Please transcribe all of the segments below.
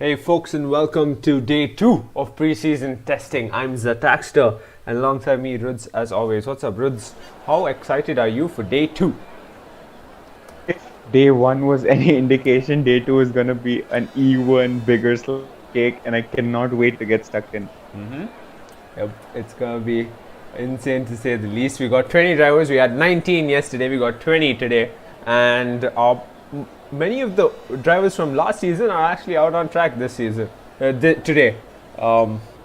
Hey folks, and welcome to day 2 of preseason testing. I'm Zataxter, and alongside me Ruds as always. What's up, Ruds? How excited are you for day 2? If day 1 was any indication, day 2 is gonna be an even bigger cake, and I cannot wait to get stuck in. Yep, it's gonna be insane to say the least. We got 20 drivers. We had 19 yesterday. We got 20 today, and many of the drivers from last season are actually out on track this season, today,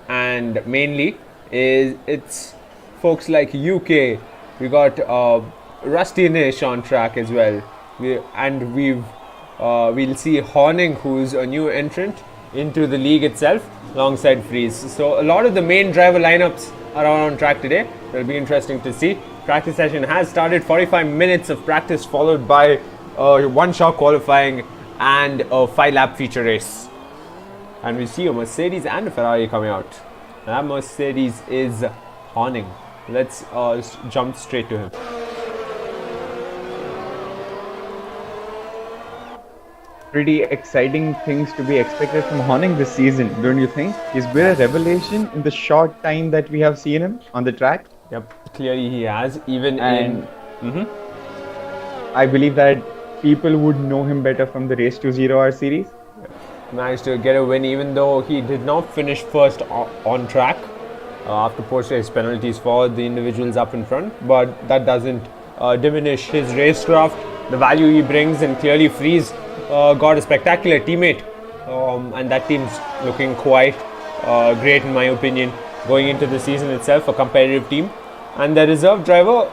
and mainly it's folks like UK. We got Rusty Nish on track as well. We'll see Horning, who's a new entrant into the league itself, alongside Freeze. So a lot of the main driver lineups are on track today. It'll be interesting to see. Practice session has started. 45 minutes of practice followed by one-shot qualifying and a 5-lap feature race. And we see a Mercedes and a Ferrari coming out. And that Mercedes is Horning. Let's jump straight to him. Pretty exciting things to be expected from Horning this season, don't you think? He's been a revelation in the short time that we have seen him on the track. Yep, clearly he has. I believe that people would know him better from the Race to Zero R series. Managed to get a win, even though he did not finish first on track after post-race penalties for the individuals up in front. But that doesn't diminish his racecraft, the value he brings, and clearly Freeze got a spectacular teammate, and that team's looking quite great in my opinion going into the season itself, a competitive team. And the reserve driver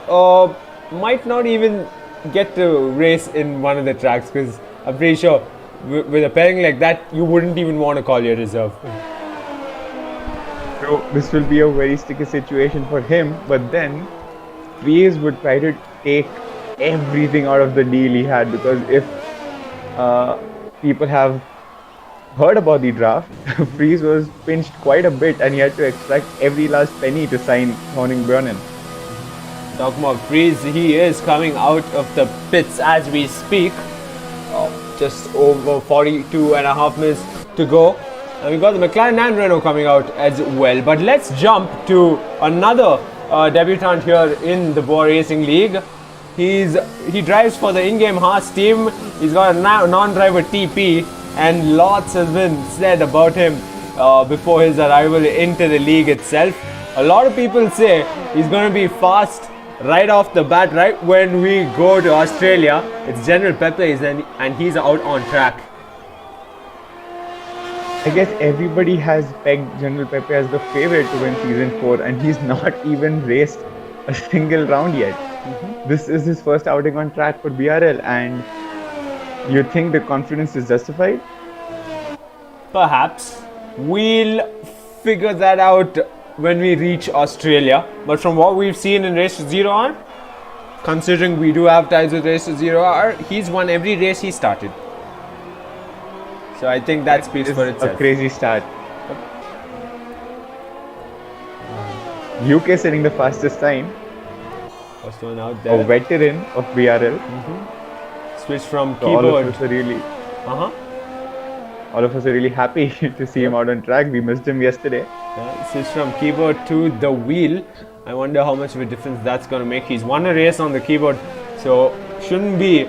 might not even get to race in one of the tracks, because I'm pretty sure with a pairing like that you wouldn't even want to call your reserve. So this will be a very sticky situation for him, but then Freeze would try to take everything out of the deal he had, because if people have heard about the draft, Freeze was pinched quite a bit and he had to extract every last penny to sign Horning Bjornen. Talking about Freeze, he is coming out of the pits as we speak. Just over 42 and a half minutes to go. And we got the McLaren and Renault coming out as well. But let's jump to another debutant here in the Bwoah Racing League. He drives for the in-game Haas team. He's got a non-driver TP, and lots has been said about him before his arrival into the league itself. A lot of people say he's going to be fast right off the bat, right when we go to Australia. It's General Pepe's and he's out on track. I guess everybody has pegged General Pepe as the favorite to win Season 4, and he's not even raced a single round yet. This is his first outing on track for BRL, and you think the confidence is justified? Perhaps. We'll figure that out when we reach Australia. But from what we've seen in Race to Zero R, considering we do have ties with Race to Zero R, he's won every race he started. So I think that speaks for itself. A crazy start. UK setting the fastest time. First one out there. A veteran of BRL. Switch from So keyboard. all of us are really, Uh-huh. all of us are really happy to see him out on track. We missed him yesterday. Yeah, switch from keyboard to the wheel. I wonder how much of a difference that's going to make. He's won a race on the keyboard, so shouldn't be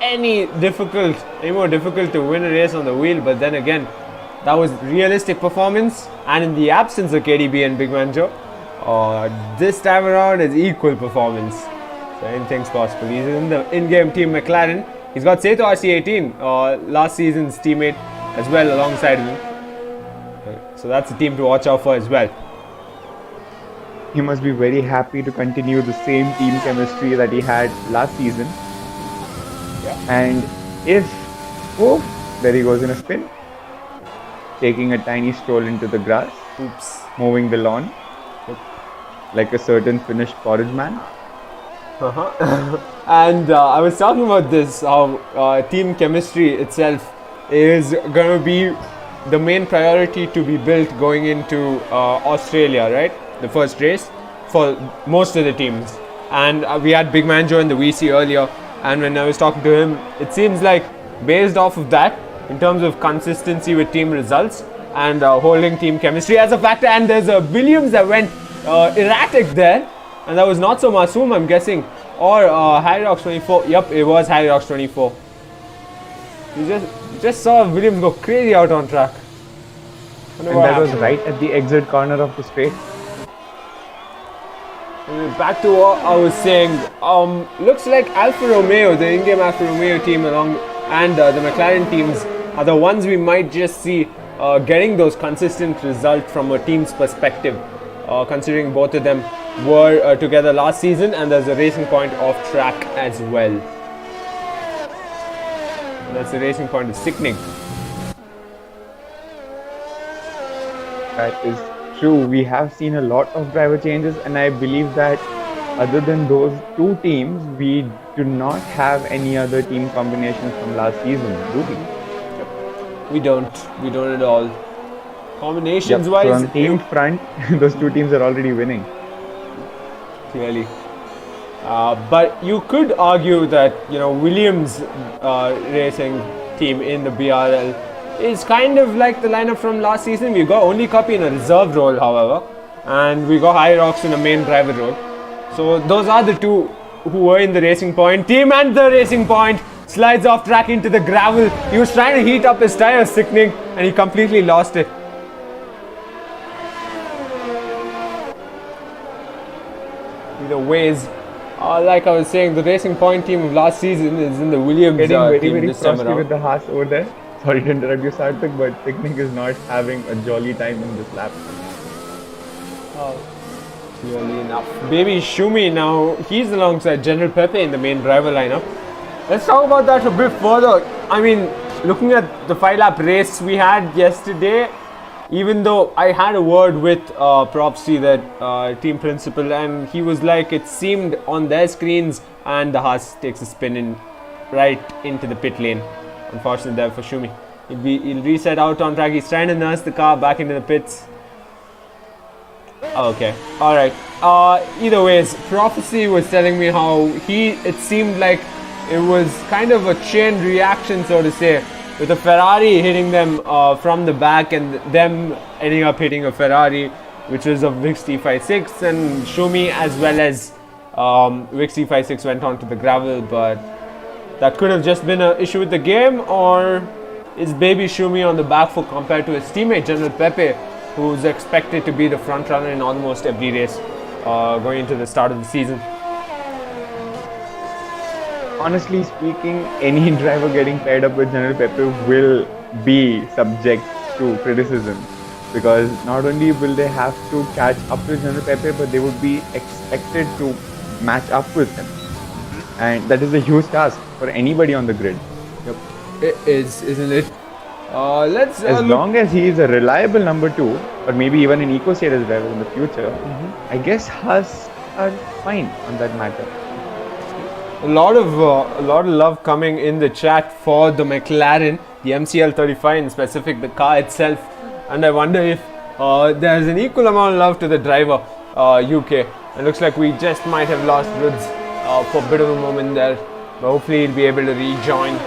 any more difficult to win a race on the wheel. But then again, that was realistic performance, and in the absence of KDB and Big Man Joe, this time around is equal performance. So anything's possible. He's in the in-game team McLaren. He's got Seto RC18, last season's teammate, as well alongside him. So that's a team to watch out for as well. He must be very happy to continue the same team chemistry that he had last season. Yeah. And there he goes in a spin, taking a tiny stroll into the grass, Oops. mowing the lawn, like a certain Finnish porridge man. And I was talking about this, how team chemistry itself is going to be the main priority to be built going into Australia, right? The first race for most of the teams. And we had Big Man Joe in the VC earlier, and when I was talking to him, it seems like based off of that, in terms of consistency with team results and holding team chemistry as a factor. And there's a Williams that went erratic there, and that was not so Masoom, I'm guessing, or Hyrox 24. Yep, it was Hyrox 24. You just saw Williams go crazy out on track. And that was right at the exit corner of the straight. Back to what I was saying, looks like Alfa Romeo, the in-game Alfa Romeo team and the McLaren teams are the ones we might just see getting those consistent results from a team's perspective, considering both of them were together last season, and there's a Racing Point off track as well. That's the Racing Point of sickening. That is true. We have seen a lot of driver changes, and I believe that other than those two teams, we do not have any other team combinations from last season, do we? Yep. We don't at all. Combinations wise, so on team front, those two teams are already winning. Clearly. But you could argue that, you know, Williams racing team in the BRL is kind of like the lineup from last season. We got only Copy in a reserve role, however, and we got Hyrox in a main driver role. So those are the two who were in the Racing Point team, and the Racing Point slides off track into the gravel. He was trying to heat up his tires, sickening, and he completely lost it. Either ways, like I was saying, the Racing Point team of last season is in the Williams Getting team very this time frosty around. with the Haas over there. Sorry to interrupt you, Sarthak, but Picnic is not having a jolly time in this lap. Clearly enough. Baby Shumi now, he's alongside General Pepe in the main driver lineup. Let's talk about that a bit further. I mean, looking at the 5-lap race we had yesterday, even though I had a word with Propsy, that team principal, and he was like, it seemed on their screens, and the Haas takes a spin in right into the pit lane. Unfortunately there for Shumi. He'll reset out on track. He's trying to nurse the car back into the pits. Okay, alright. Either ways, Prophecy was telling me how it seemed like it was kind of a chain reaction, so to say, with a Ferrari hitting them from the back and them ending up hitting a Ferrari, which was a Vix T56, and Shumi as well as Vix T56 went onto the gravel, but that could have just been an issue with the game, or is Baby Shumi on the back foot compared to his teammate General Pepe, who's expected to be the front runner in almost every race going into the start of the season? Honestly speaking, any driver getting paired up with General Pepe will be subject to criticism, because not only will they have to catch up to General Pepe, but they would be expected to match up with him. And that is a huge task for anybody on the grid. Yep, it is, isn't it? Let's as long as he is a reliable number 2, or maybe even an eco-status driver in the future, I guess Haas are fine on that matter. A lot of love coming in the chat for the McLaren, the MCL35 in specific, the car itself, and I wonder if there's an equal amount of love to the driver, UK. It looks like we just might have lost Woods for a bit of a moment there, but hopefully he'll be able to rejoin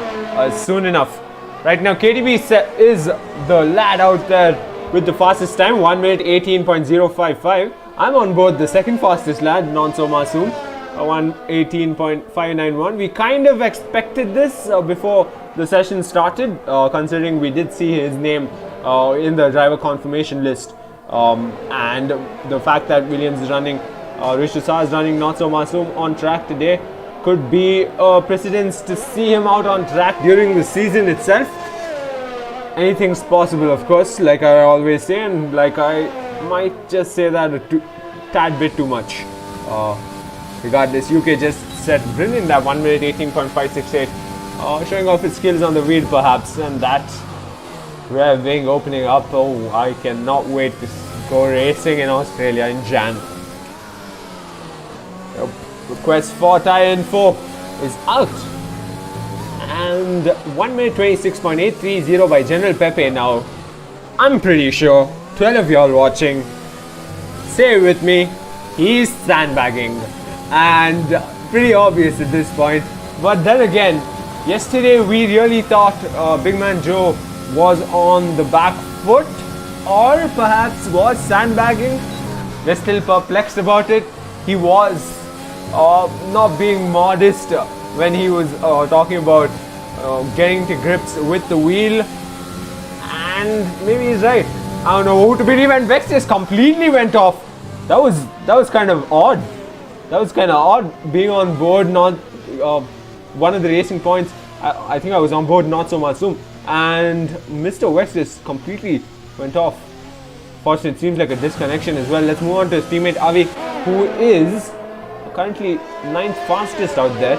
soon enough. Right now, KTB is the lad out there with the fastest time, 1 minute 18.055. I'm on board the second fastest lad, Nonso Masoom, 1:18.591. We kind of expected this before the session started, considering we did see his name in the driver confirmation list, and the fact that Williams is running, Rishusar is running Nonso Masoom on track today could be a precedence to see him out on track during the season itself. Anything's possible, of course, like I always say, and like I might just say that a tad bit too much. Regardless, UK just set brilliant that 1 minute 18.568, showing off his skills on the wheel perhaps, and that rev wing opening up. Oh, I cannot wait to go racing in Australia in Jan. Request for tyre info is out, and 1 minute 26.830 by General Pepe. Now, I'm pretty sure 12 of y'all watching, say it with me, he's sandbagging, and pretty obvious at this point. But then again, Yesterday we really thought Big Man Joe was on the back foot, or perhaps was sandbagging. We're still perplexed about it. He was not being modest when he was talking about getting to grips with the wheel, and maybe he's right. I don't know who to believe, and Vex just completely went off. That was kind of odd. That was kind of odd being on board, not one of the racing points. I think I was on board, not so Masoom, and Mr. Vex just completely went off. Fortunately, it seems like a disconnection as well. Let's move on to his teammate Avi, who is currently 9th fastest out there.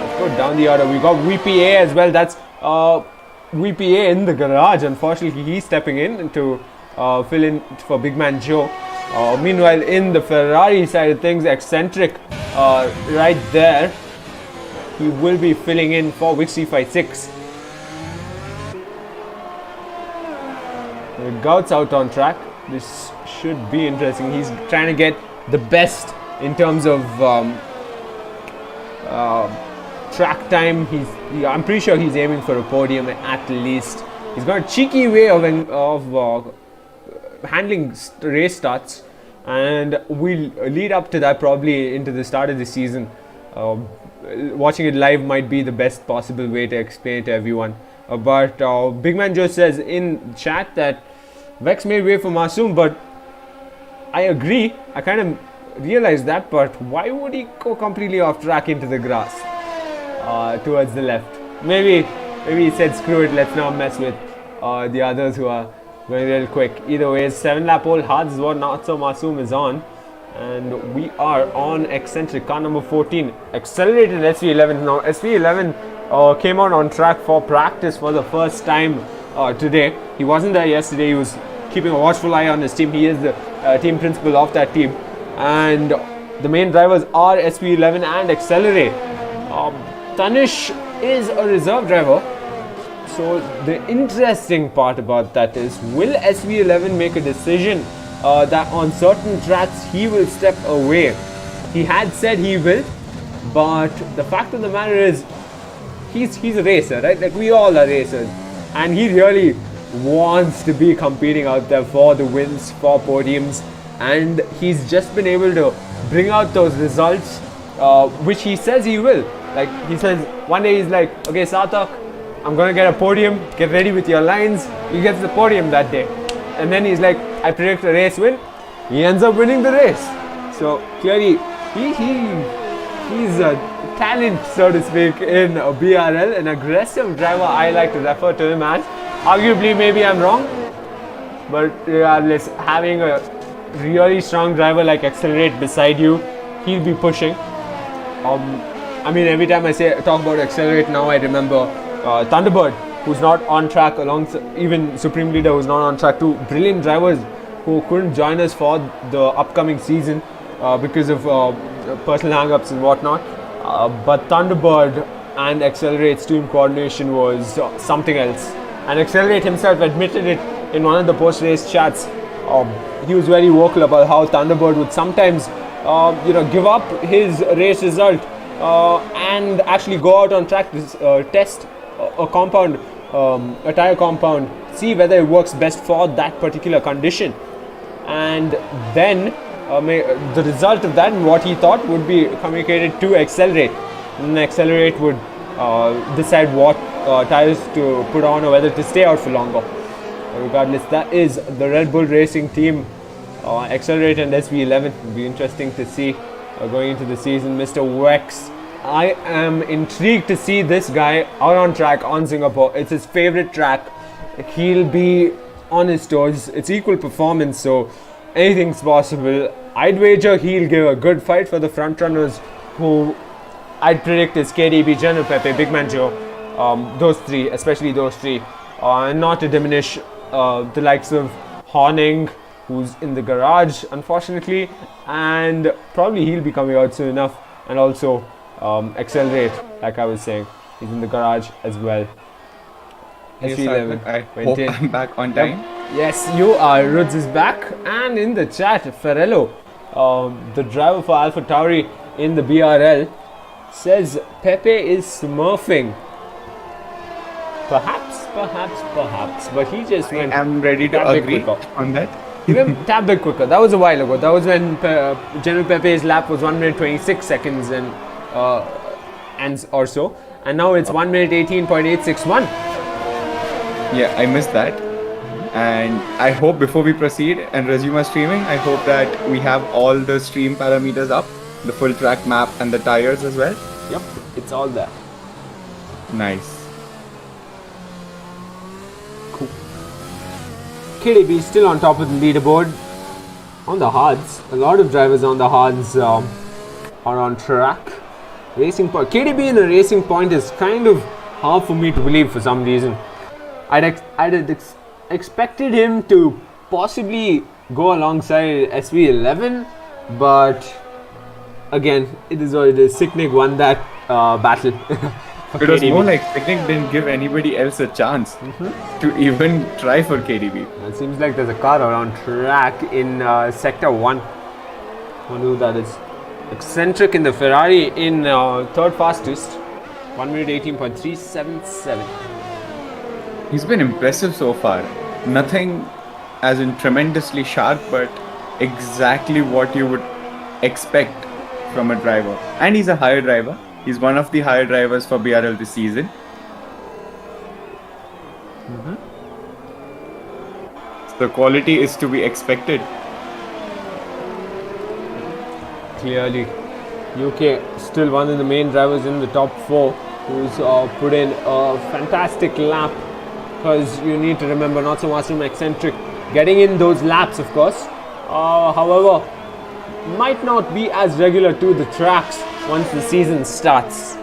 Let's go down the order. We got VPA as well. That's VPA in the garage. Unfortunately, he's stepping in to fill in for Big Man Joe. Meanwhile, in the Ferrari side of things, Eccentric right there. He will be filling in for Wixie56. The Gout's out on track. This should be interesting. He's trying to get the best in terms of track time. I'm pretty sure he's aiming for a podium at least. He's got a cheeky way of handling race starts, and we'll lead up to that probably into the start of the season. Watching it live might be the best possible way to explain it to everyone. But Big Man Joe says in chat that Vex made way for Masoom, but I agree. I kind of realized that, but why would he go completely off track into the grass towards the left? Maybe he said screw it, let's not mess with the others who are going real quick. Either way, 7-lap old Hards is what Not So Masoom is on, and we are on Eccentric, car number 14, accelerated SV11. Now SV11 came out on track for practice for the first time today. He wasn't there yesterday. He was keeping a watchful eye on his team. He is the team principal of that team, and the main drivers are SV11 and Accelerate. Tanish is a reserve driver, so the interesting part about that is, will SV11 make a decision that on certain tracks he will step away? He had said he will, but the fact of the matter is he's a racer, right? Like we all are racers, and he really wants to be competing out there for the wins, for podiums, and he's just been able to bring out those results, which he says he will. Like he says, one day he's like, okay Sarthak, I'm gonna get a podium, get ready with your lines. He gets the podium that day, and then he's like, I predict a race win. He ends up winning the race. So clearly he's a talent, so to speak, in BRL, an aggressive driver. I like to refer to him as. Arguably, maybe I'm wrong, but regardless, having a really strong driver like Accelerate beside you, he'll be pushing. I mean, every time I talk about Accelerate now, I remember Thunderbird, who's not on track, alongside even Supreme Leader, who's not on track. Two brilliant drivers who couldn't join us for the upcoming season because of personal hang-ups and whatnot. But Thunderbird and Accelerate's team coordination was something else. And Accelerate himself admitted it in one of the post-race chats. He was very vocal about how Thunderbird would sometimes, give up his race result and actually go out on track to test a compound, a tire compound, see whether it works best for that particular condition, and then the result of that and what he thought would be communicated to Accelerate, and Accelerate would decide what tires to put on or whether to stay out for longer. Regardless, that is the Red Bull Racing team, Accelerate and SV11. It'll be interesting to see going into the season. Mr. Wex, I am intrigued to see this guy out on track on Singapore. It's his favorite track. He'll be on his toes. It's equal performance, so anything's possible. I'd wager he'll give a good fight for the front runners, who I'd predict is KDB, General Pepe, Big Man Joe, those three, especially those three. And not to diminish the likes of Horning, who's in the garage, unfortunately, and probably he'll be coming out soon enough. And also Accelerate, like I was saying, he's in the garage as well. Yes, I hope I'm back on time. Yes, you are. Ruds is back, and in the chat, Ferrello, the driver for Alpha Tauri in the BRL, says Pepe is smurfing. Perhaps, but he just went. I'm ready to agree on that. He went a tad bit quicker. That was a while ago. That was when General Pepe's lap was 1 minute 26 seconds and or so, and now it's 1 minute 18.861. Yeah, I missed that. And I hope before we proceed and resume our streaming, I hope that we have all the stream parameters up, the full track map and the tires as well. Yep, it's all there. Nice. Cool. KDB still on top of the leaderboard. On the hards, a lot of drivers on the hards are on track. Racing Point, KDB in the Racing Point is kind of hard for me to believe for some reason. I'd expected him to possibly go alongside SV11, but again, it is what it is. Sicknick won that battle. It was more like Sicknick didn't give anybody else a chance to even try for KDB. It seems like there's a car around track in Sector 1. I wonder who that is. Eccentric in the Ferrari in third fastest. 1 minute 18.377. He's been impressive so far. Nothing as in tremendously sharp, but exactly what you would expect from a driver. And he's a higher driver. He's one of the higher drivers for BRL this season. So quality is to be expected. Clearly, UK still one of the main drivers in the top 4 who's put in a fantastic lap. Because you need to remember, not so much from Eccentric getting in those laps, of course. However, might not be as regular to the tracks once the season starts.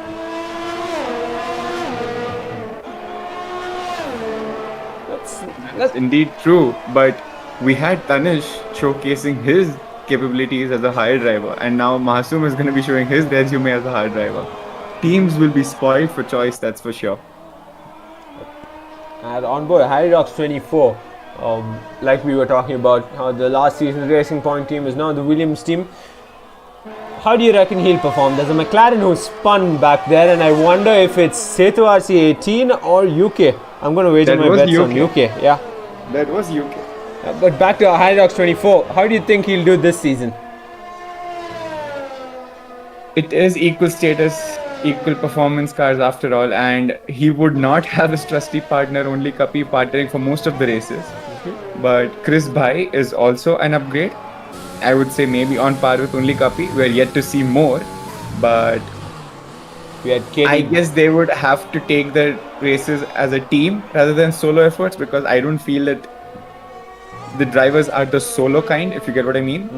That's indeed true, but we had Tanish showcasing his capabilities as a higher driver, and now Mahsoom is going to be showing his resume as a higher driver. Teams will be spoiled for choice, that's for sure. And on board, Hyrox 24, like we were talking about, how the last season's Racing Point team is now the Williams team. How do you reckon he'll perform? There's a McLaren who spun back there, and I wonder if it's Setu RC18 or UK. I'm going to wager my bets on UK. Yeah. That was UK. But back to Hyrox 24, how do you think he'll do this season? It is equal status, equal performance cars after all, and he would not have his trusty partner, only Kapi, partnering for most of the races. But Chris Bhai is also an upgrade. I would say maybe on par with only Kapi. We're yet to see more, but we had I guess they would have to take the races as a team rather than solo efforts, because I don't feel that the drivers are the solo kind, if you get what I mean.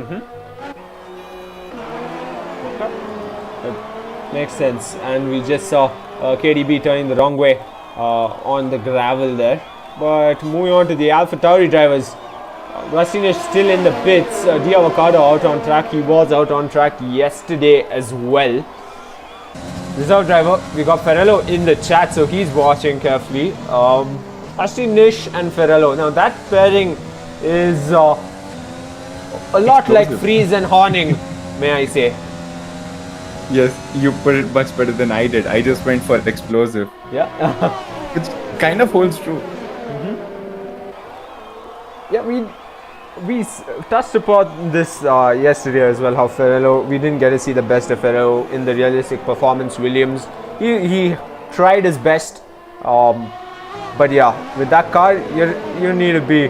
Makes sense. And we just saw KDB turning the wrong way on the gravel there. But moving on to the AlphaTauri drivers, Racine still in the pits. D'Avocado out on track. He was out on track yesterday as well. Reserve driver, we got Ferrello in the chat, so he's watching carefully. Nish and Ferrello. Now that pairing is a lot like Freeze and Horning, may I say. Yes, you put it much better than I did. I just went for explosive. Yeah. Which kind of holds true. Yeah, we touched upon this yesterday as well, how Ferrello, we didn't get to see the best of Ferrello in the realistic performance Williams. He tried his best, but yeah, with that car, you need to be,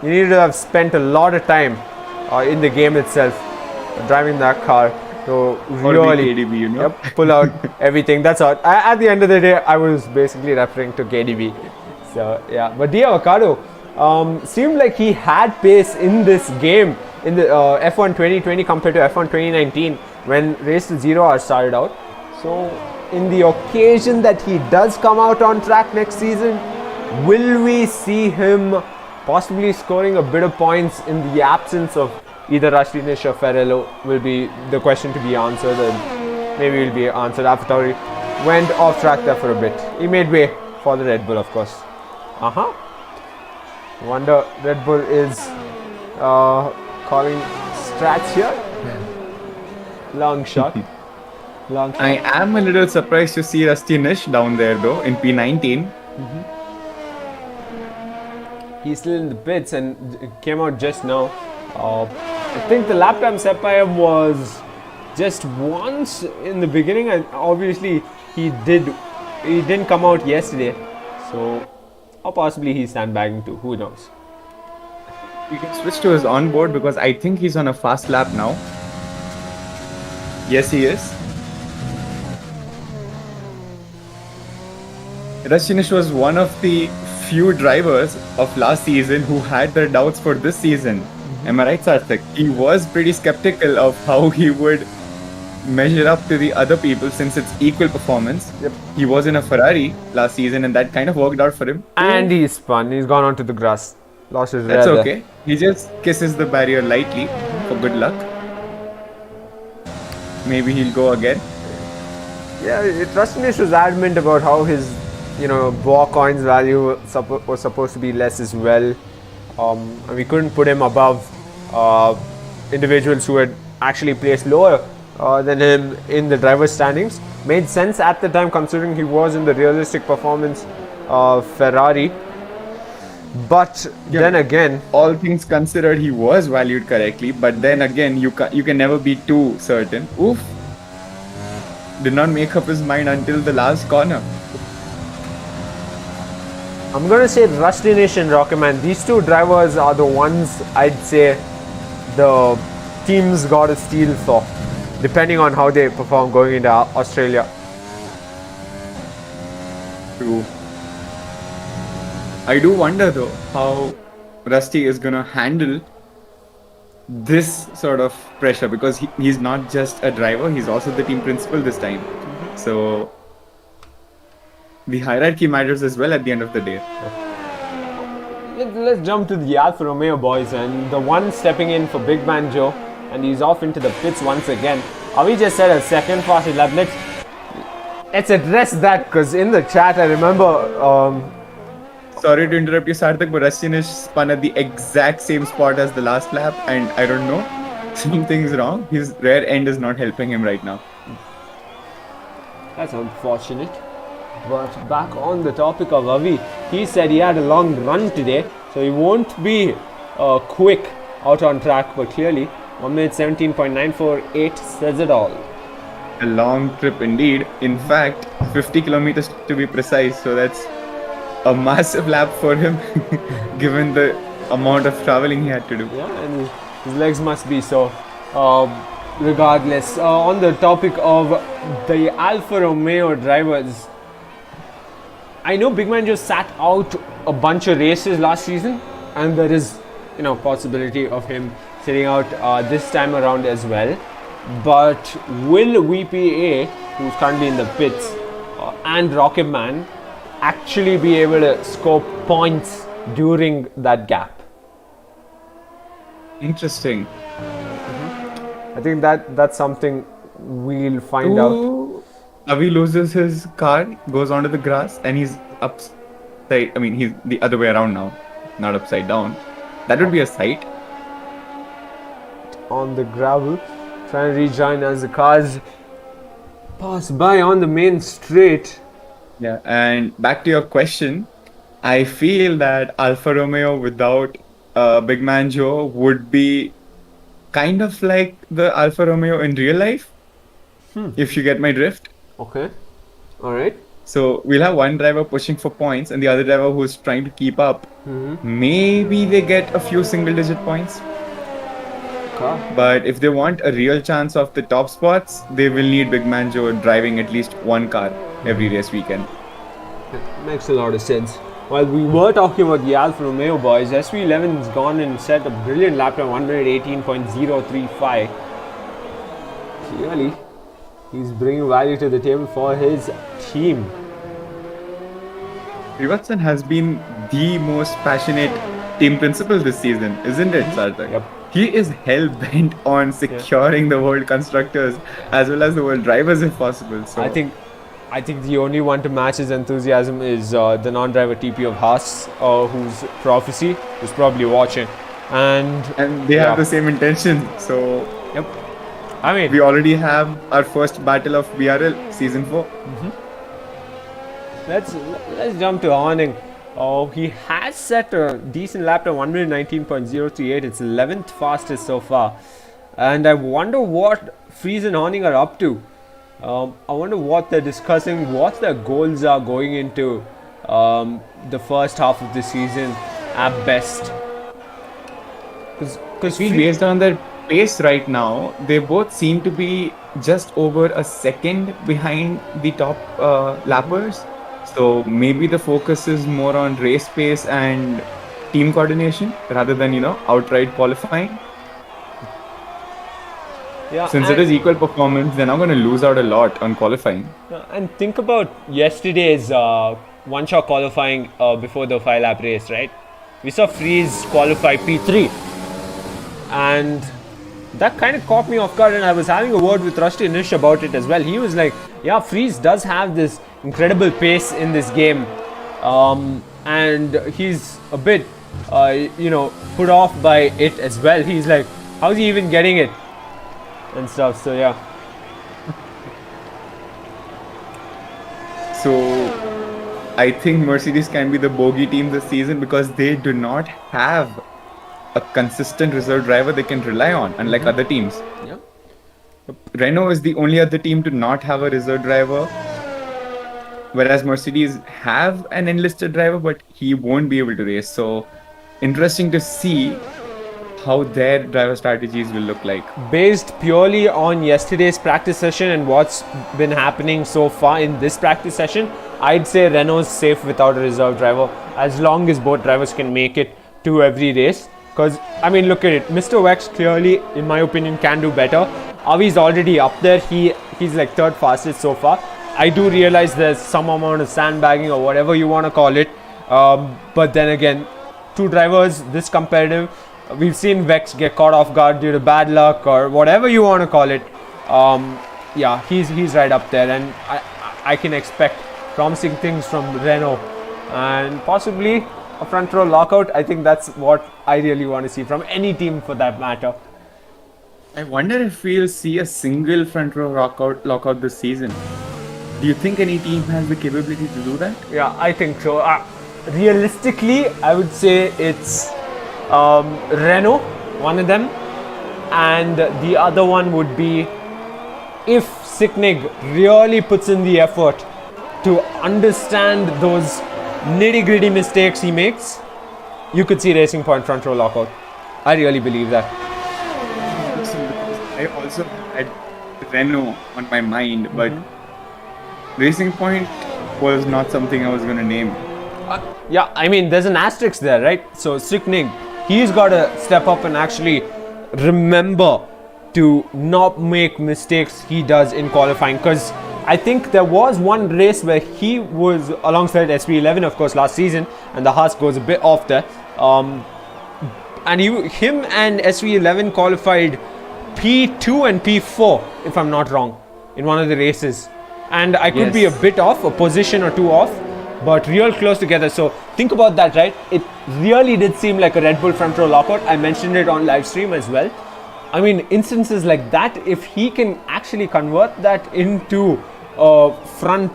you need to have spent a lot of time in the game itself, driving that car to really KDB, you know? Yep, pull out everything. That's all. At the end of the day, I was basically referring to KDB. So yeah, but D'Avocado seemed like he had pace in this game in the F1 2020 compared to F1 2019 when Race to 0 Hour started out. So in the occasion that he does come out on track next season, will we see him possibly scoring a bit of points in the absence of either Rashidinish or Ferrello? Will be the question to be answered, and maybe will be answered. AlphaTauri went off track there for a bit. He made way for the Red Bull, of course. Wonder Red Bull is calling strats here. Long shot. long I shot. am a little surprised to see Rusty Nish down there though in P19. He's still in the pits and came out just now. I think the lap time set by him was just once in the beginning, and obviously he didn't come out yesterday, so or possibly he's sandbagging too. Who knows? We can switch to his onboard because I think he's on a fast lap now. Yes, he is. Rashinish was one of the few drivers of last season who had their doubts for this season. Am I right, Sarthak? He was pretty skeptical of how he would measure up to the other people since it's equal performance. Yep. He was in a Ferrari last season and that kind of worked out for him. And he spun. He's gone onto the grass. Lost his That's rear okay. there. He just kisses the barrier lightly for good luck. Maybe he'll go again. Yeah, Rustinish was adamant about how his, Bwoah coins value was supposed to be less as well. And we couldn't put him above individuals who had actually placed lower than him in the driver's standings. Made sense at the time considering he was in the realistic performance Ferrari. But then again, all things considered, he was valued correctly. But then again, you can never be too certain. Oof! Did not make up his mind until the last corner. I'm going to say Rustinish and Rocketman. These two drivers are the ones I'd say the teams got a steal for, depending on how they perform going into Australia. True. I do wonder though how Rusty is gonna handle this sort of pressure because he's not just a driver, he's also the team principal this time. So the hierarchy matters as well at the end of the day. Let's jump to the Alfa Romeo boys, and the one stepping in for Big Man Joe, and he's off into the pits once again. Avi just said a second fastest lap. Let's address that because in the chat I remember. Sorry to interrupt you, Sarthak, but Rashinish spun at the exact same spot as the last lap, and I don't know, something's wrong. His rear end is not helping him right now. That's unfortunate. But back on the topic of Avi, he said he had a long run today, so he won't be quick out on track, but clearly 1 minute 17.948 says it all. A long trip indeed. In fact, 50 kilometers to be precise, so that's a massive lap for him given the amount of traveling he had to do. Yeah, and his legs must be so. Regardless, on the topic of the Alfa Romeo drivers, I know Big Man just sat out a bunch of races last season, and there is, possibility of him sitting out this time around as well. But will VPA, who's currently in the pits, and Rocket Man actually be able to score points during that gap? Interesting. I think that's something we'll find out. Avi loses his car, goes onto the grass, and he's upside. I mean, he's the other way around now, not upside down. That would be a sight. On the gravel, trying to rejoin as the cars pass by on the main straight. Yeah, and back to your question, I feel that Alfa Romeo without Big Man Joe would be kind of like the Alfa Romeo in real life, if you get my drift. Okay, all right. So we'll have one driver pushing for points and the other driver who's trying to keep up. Maybe they get a few single-digit points. Okay. But if they want a real chance of the top spots, they will need Big Man Joe driving at least one car every race weekend. Makes a lot of sense. While we were talking about the Alfa Romeo boys, SV11's gone and set a brilliant lap time, 1 minute 18.035. Clearly, he's bringing value to the table for his team. Srivatsan has been the most passionate team principal this season, isn't it, Sarthak? Yep. He is hell-bent on securing the World Constructors as well as the World Drivers if possible. So I think the only one to match his enthusiasm is the non-driver TP of Haas, who's Prophecy, who's probably watching. And they have the same intention. So yep. I mean, we already have our first battle of BRL season 4. let's jump to Horning. Oh, he has set a decent lap time, 1 minute 19.038. It's 11th fastest so far. And I wonder what Freeze and Horning are up to. I wonder what they're discussing, what their goals are going into the first half of the season at best. Because Based on their pace right now, they both seem to be just over a second behind the top lappers. So maybe the focus is more on race pace and team coordination rather than, outright qualifying. yeah, Since it is equal performance, they're not going to lose out a lot on qualifying. and think about yesterday's one-shot qualifying before the 5-lap race, right? We saw Freeze qualify P3, and that kind of caught me off guard. And I was having a word with Rusty Nish about it as well. He was like, "Yeah, Freeze does have this incredible pace in this game, and he's a bit, put off by it as well. He's like, how's he even getting it?" and stuff. So yeah. So I think Mercedes can be the bogey team this season because they do not have a consistent reserve driver they can rely on, unlike other teams. Yeah. Renault is the only other team to not have a reserve driver, whereas Mercedes have an enlisted driver, but he won't be able to race. So interesting to see how their driver strategies will look like. Based purely on yesterday's practice session and what's been happening so far in this practice session, I'd say Renault's safe without a reserve driver as long as both drivers can make it to every race. Because, I mean, look at it. Mr. Wex clearly, in my opinion, can do better. Avi's already up there. He's like third fastest so far. I do realize there's some amount of sandbagging or whatever you want to call it. But then again, two drivers this competitive. We've seen Vex get caught off guard due to bad luck or whatever you want to call it. Yeah, he's right up there, and I can expect promising things from Renault and possibly a front row lockout. I think that's what I really want to see from any team for that matter. I wonder if we'll see a single front row lockout this season. Do you think any team has the capability to do that? Yeah, I think so. Realistically, I would say it's Renault, one of them, and the other one would be if Sicknig really puts in the effort to understand those nitty-gritty mistakes he makes, you could see Racing Point front row lockout. I really believe that. I also had Renault on my mind, but Racing Point was not something I was going to name. Yeah, I mean, there's an asterisk there, right? So Sicknig, he's got to step up and actually remember to not make mistakes he does in qualifying, because I think there was one race where he was alongside SV11, of course, last season, and the Haas goes a bit off there. And him and SV11 qualified P2 and P4, if I'm not wrong, in one of the races. And I could be a bit off, a position or two off, but real close together. So think about that, right? It really did seem like a Red Bull front row lockout. I mentioned it on live stream as well. I mean, instances like that, if he can actually convert that into a front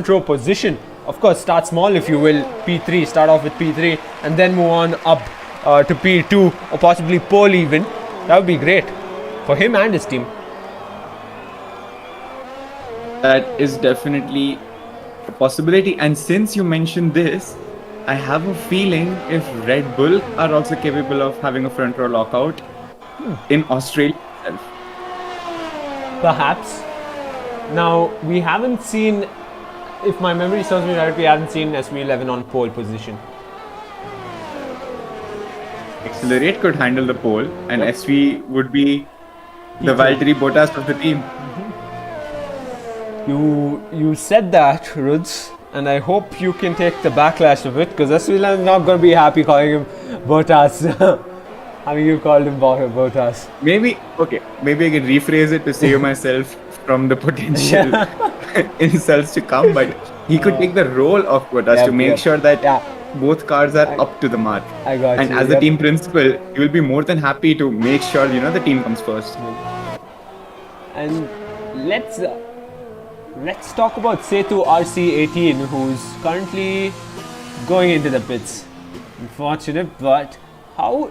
row position, of course, start small, if you will, P3, start off with P3 and then move on up to P2 or possibly pole even. That would be great for him and his team. That is definitely a possibility. And since you mentioned this, I have a feeling if Red Bull are also capable of having a front row lockout in Australia itself. Perhaps. Now, we haven't seen, if my memory serves me right, we haven't seen SV11 on pole position. Accelerate could handle the pole, and SV would be the Valtteri Bottas of the team. You said that, Ruds, and I hope you can take the backlash of it, because SV11 is not going to be happy calling him Bottas. I mean, you called him Bottas. Maybe I can rephrase it to save myself from the potential insults to come, but he could take the role of Bottas to make sure that both cars are up to the mark. I got and you. As the team principal, he will be more than happy to make sure the team comes first. And let's talk about Setu RC18, who's currently going into the pits. Unfortunate, but how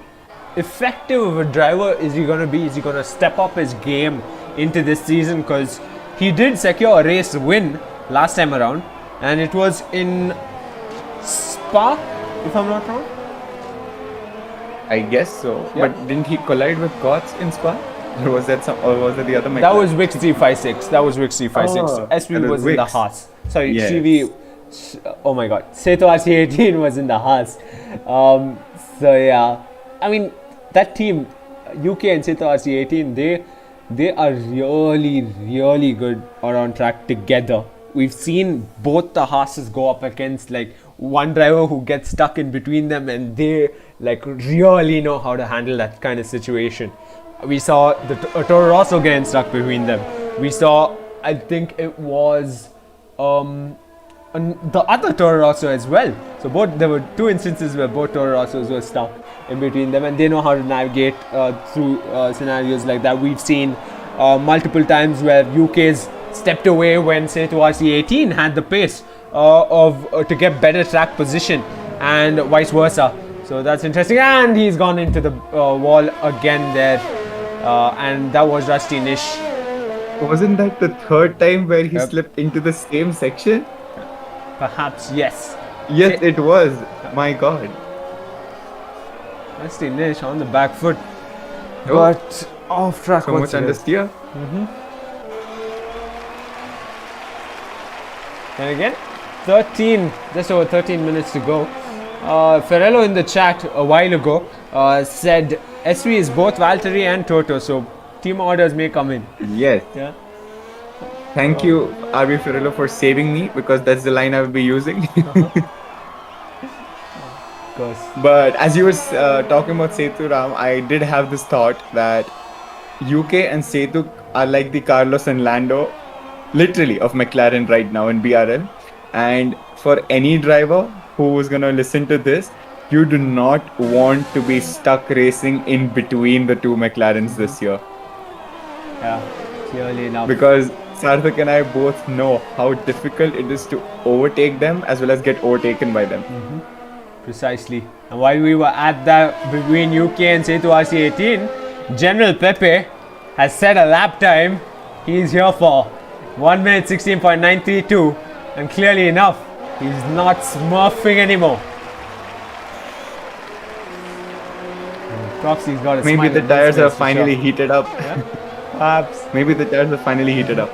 effective of a driver is he going to be? Is he going to step up his game into this season? Because he did secure a race win last time around, and it was in Spa, if I'm not wrong. I guess so. Yeah. But didn't he collide with Gots in Spa? Or was that the other McLaren? That was Wix 356. That was Wix 356. Oh, SV that was was in the Wix. Haas. Sorry, Yes. CV. Oh my God. Setu RC18 was in the Haas. So yeah, I mean that team, UK and Setu RC18, they are really good around track together. We've seen both the Haases go up against like one driver who gets stuck in between them, and they like really know how to handle that kind of situation. We saw the Toro Rosso getting stuck between them. We saw, I think it was the other Toro Rosso as well. So there were two instances where both Toro Rossos were stuck in between them, and they know how to navigate through scenarios like that. We've seen multiple times where UK's stepped away when Setu RC18 had the pace to get better track position, and vice versa. So that's interesting. And he's gone into the wall again there, and that was Rusty Nish. Wasn't that the third time where he Yep. slipped into the same section? Perhaps, yes. Yes, it was. My God. Rusty Nish on the back foot, Oh. but off track So once much again. understeer. And again, just over 13 minutes to go. Ferrello in the chat a while ago said SV is both Valtteri and Toto, so team orders may come in. Yes. Yeah. Thank you, RB Ferrello, for saving me, because that's the line I will be using. Of course. But as you were talking about Setu Ram, I did have this thought that UK and Setu are like the Carlos and Lando, literally, of McLaren right now in BRL. And for any driver who is going to listen to this, you do not want to be stuck racing in between the two McLarens this year. Yeah, clearly enough. Because Sarthak and I both know how difficult it is to overtake them as well as get overtaken by them. Precisely. And while we were at that between UK and Setu RC18, General Pepe has set a lap time. He's here for 1 minute 16.932, and clearly enough, he's not smurfing anymore. Proxy's got a Maybe smile the on his tires face are for finally sure. heated up. Perhaps. Maybe the tires are finally heated up.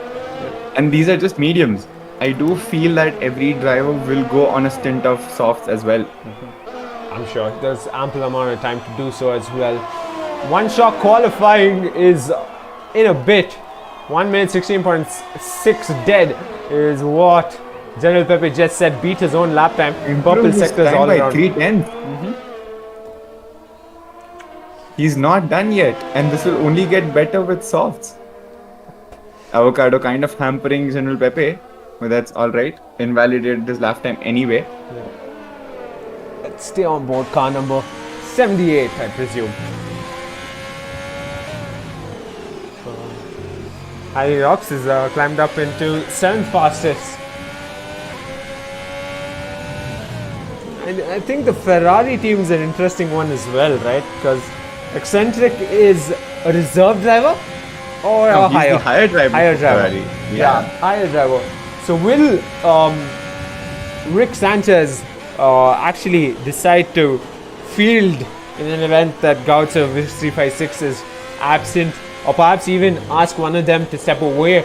And these are just mediums. I do feel that every driver will go on a stint of softs as well. I'm sure there's ample amount of time to do so as well. One shot qualifying is in a bit. 1 minute 16.6 dead is what General Pepe just said. Beat his own lap time. Purple Improved his sectors time all by around. 3/10. He's not done yet, and this will only get better with softs. Avocado kind of hampering General Pepe, but that's alright. Invalidated his lap time anyway. Let's stay on board. Car number 78, I presume. Harry Rocks is climbed up into 7th fastest. And I think the Ferrari team is an interesting one as well, right? Because Eccentric is a reserve driver or No, a he's the higher driver. higher for driver. Ferrari. Yeah, higher driver. So will Rick Sanchez actually decide to field in an event that Gouts of 356 is absent, or perhaps even ask one of them to step away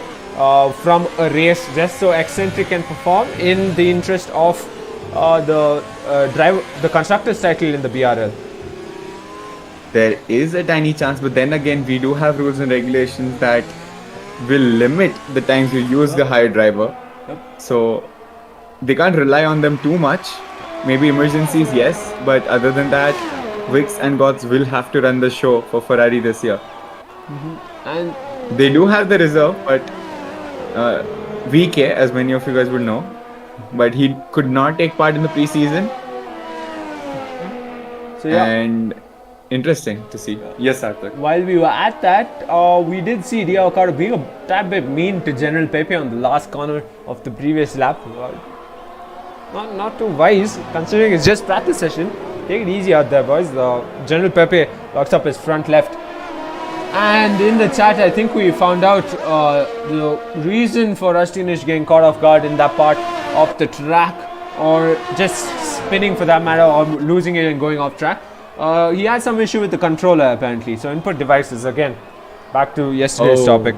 from a race just so Eccentric can perform in the interest of the constructors title in the BRL? There is a tiny chance, but then again, we do have rules and regulations that will limit the times you use the higher driver. Yep. So they can't rely on them too much. Maybe emergencies, yes, but other than that, Wix and Gods will have to run the show for Ferrari this year. And They do have the reserve, but VK, as many of you guys would know, but he could not take part in the preseason. so yeah, And interesting to see. Yes, Sarthak. While we were at that, we did see Avocado being a tad bit mean to General Pepe on the last corner of the previous lap. Not too wise, considering it's just practice session. Take it easy out there, boys. General Pepe locks up his front left. And in the chat, I think we found out the reason for Rustinish getting caught off guard in that part of the track, or just spinning for that matter, or losing it and going off track. He had some issue with the controller apparently. So input devices again. Back to yesterday's topic.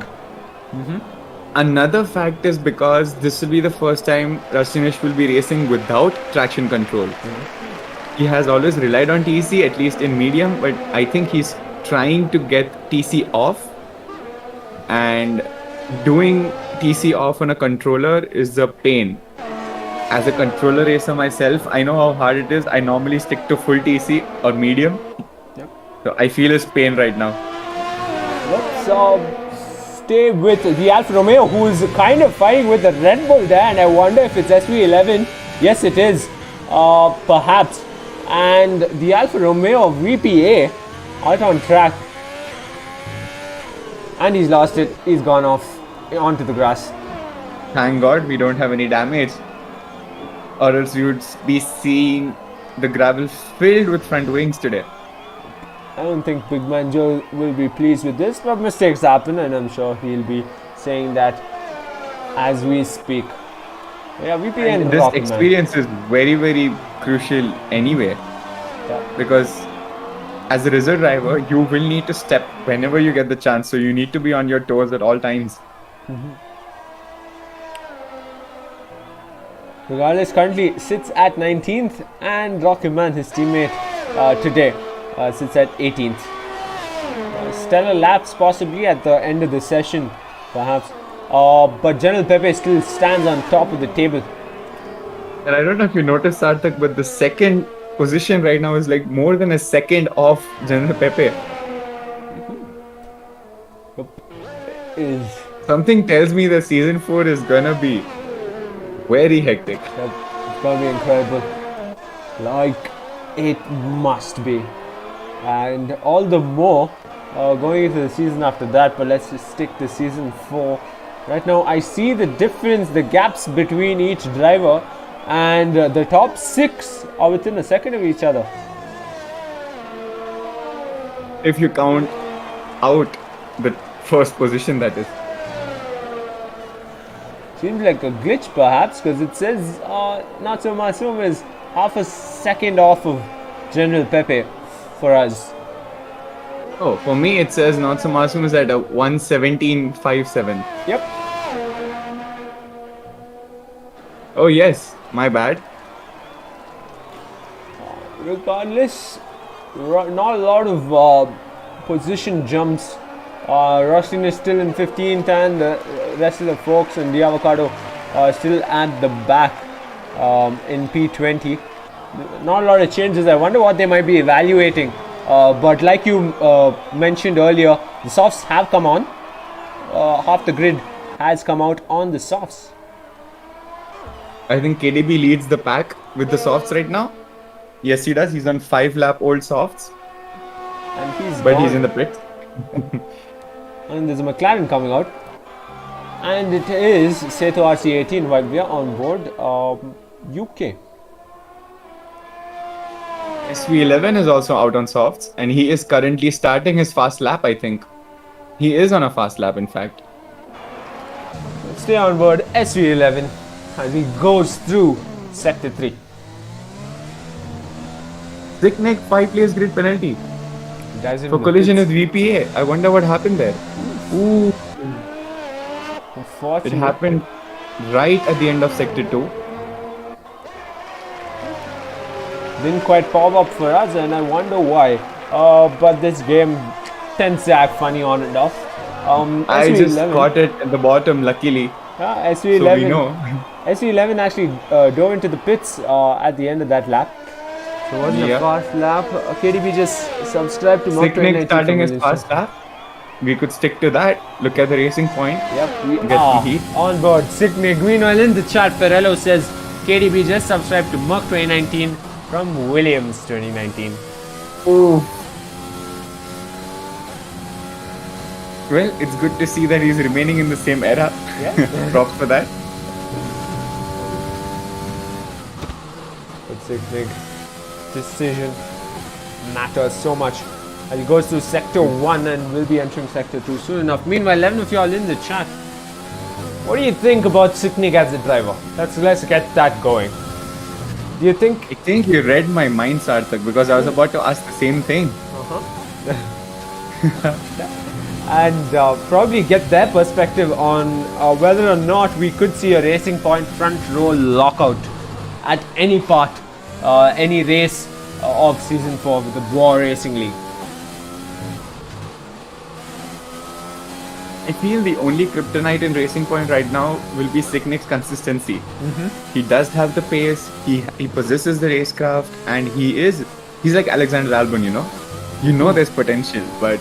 Another fact is because this will be the first time Rustinish will be racing without traction control. He has always relied on TC, at least in medium, but I think he's trying to get TC off, and doing TC off on a controller is a pain. As a controller racer myself, I know how hard it is. I normally stick to full TC or medium. Yep. So I feel his pain right now. Let's stay with the Alfa Romeo, who is kind of fighting with the Red Bull there, and I wonder if it's SV11. Yes, it is. Perhaps. And the Alfa Romeo VPA out on track, and he's lost it. He's gone off onto the grass. Thank God we don't have any damage, or else we would be seeing the gravel filled with front wings today. I don't think Big Man Joe will be pleased with this, but mistakes happen, and I'm sure he'll be saying that as we speak. Yeah, VPA and this Rockman. experience is very, very crucial anyway, because as a reserve driver, you will need to step whenever you get the chance, so you need to be on your toes at all times. Regardless, currently sits at 19th, and Rockman, his teammate today, sits at 18th. Stellar laps possibly at the end of the session, perhaps. But General Pepe still stands on top of the table. And I don't know if you noticed, Sarthak, but the second position right now is like more than a second off General Pepe. Something tells me that season 4 is gonna be very hectic. It's gonna be incredible. Like it must be. And all the more going into the season after that, but let's just stick to season 4. Right now, I see the difference, the gaps between each driver, and the top 6 are within a second of each other. If you count out the first position, that is. Seems like a glitch perhaps, because it says Natsu Masum is half a second off of General Pepe for us. Oh, for me it says Natsu Masum is at a 1:17.57. Yep. Oh yes, my bad. Regardless, not a lot of position jumps. Rustin is still in 15th, and the rest of the folks and the Avocado are still at the back in P20. Not a lot of changes. I wonder what they might be evaluating. But like you mentioned earlier, the softs have come on. Half the grid has come out on the softs. I think KDB leads the pack with the softs right now. Yes, he does. He's on 5-lap-old softs. And he's but gone. He's in the pit. And there's a McLaren coming out. And it is Seto RC18 while we are on board UK. SV11 is also out on softs, and he is currently starting his fast lap, I think. He is on a fast lap, in fact. Let's stay on board SV11 as he goes through Sector 3. Zickneck 5 place grid penalty for collision with VPA. I wonder what happened there. Ooh. It happened right at the end of Sector 2. Didn't quite pop up for us, and I wonder why. But this game tends to act funny on and off. I just caught it at the bottom, luckily. SV11, so we know. SV11 actually dove into the pits at the end of that lap. So what's the fast lap? KDB just subscribed to Zickneck starting his fast lap. We could stick to that. Look at the racing point. Yep, we are on board. Zickneck. Meanwhile, in the chat, Ferrello says KDB just subscribed to Merc 2019 from Williams 2019. Ooh. Well, it's good to see that he's remaining in the same era. Yeah. Props for that. It's a big decision. Matters so much. And he goes to sector 1 and will be entering sector 2 soon enough. Meanwhile, 11 of you all in the chat. What do you think about Siknik as a driver? Let's get that going. Do you think? I think you read my mind, Sarthak, because I was about to ask the same thing. And probably get their perspective on whether or not we could see a Racing Point front row lockout at any part, any race of season 4 with the Bwoah Racing League. I feel the only kryptonite in Racing Point right now will be Siknik's consistency. He does have the pace, he possesses the racecraft, and he's like Alexander Albon, you know? You know there's potential, but